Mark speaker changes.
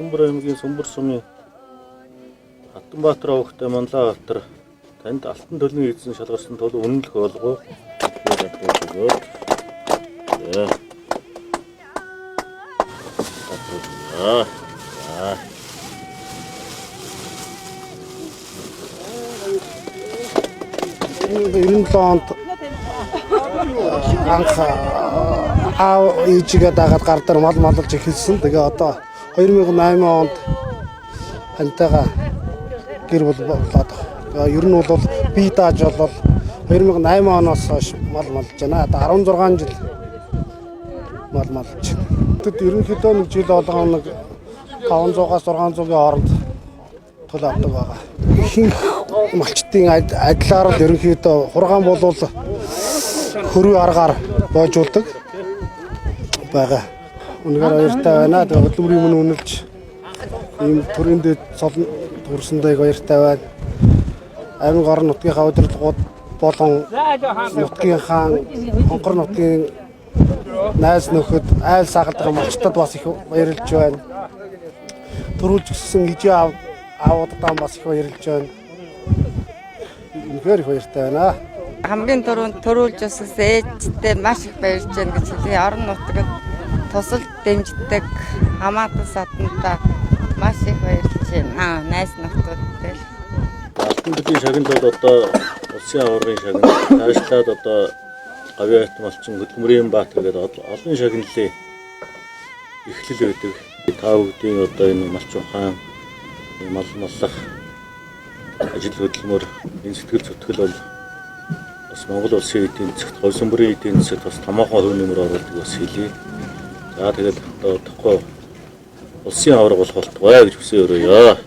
Speaker 1: Улаанбаатар аймгийн Сүмбэр сумын Хатанбаатар овогтой Манлайбаатар танд алтан төлний эзэн шалгарсан тул үнэлэх болгоо.
Speaker 2: Онд анх аав ээжигээ дагаад гар дээр мал малж эхэлсэн. Тэгээ одоо 2008 онд хантайгаа гэр бүл болоод ер нь бол би дааж бол 2008 оноос хойш мал малж байна. Одоо 16 жил мал малж байна. Тэд ерөнхийдөө нэг жил болгоо нэг 500-аас 600-ийн хооронд тул авдаг байгаа. Ихэнх малчтын адилаар л ерөнхийдөө хургаан болвол хөрөө аргаар боожулдаг байгаа. Үнэхээр баяртай байна. Тэгээ хөдөлмөрийн өмнө үнэлж ийм төрийн дэд солон төрсөндөө баяртай байна. Амин гор нутгийнхаа удирдлагууд болон нутгийн хаан, хонгор нутгийн найз нөхөд айл сагалдаг малчтад бас их баярлж байна. Төрүүлж гисэн ижээ аавуудаа бас их баярлж байна. Үнэхээр их баяртай байна.
Speaker 3: Хамгийн түрүүнд төрүүлж өсгсөн ээжтэй маш их баярлж байна гэж хэлээ. Орон нутгад тусал дэмждэг хамаатан садантаа маш их баярлж байна. Найз нөхдүүдтэй.
Speaker 1: Алтан төлний шагнал бол одоо улсын аваргын шагнал, цаашлаад одоо Гавьяат малчин хөдөлмөрийн баатар гэдэг олон шагналын эхлэл байдаг. Та бүдгийн одоо энэ малчин хаан мал маллах ажил хөдөлмөр энэ сэтгэл зүтгэл бол бас Монгол улсын эдийн засагт, говь сүмбэрийн эдийн засагт бас томоохон хувь нэмэр оруулдаг бас хэлье. За тэгээд одоо тоххой улсын аварга болох болтугай гэж хүсэе өрөөё.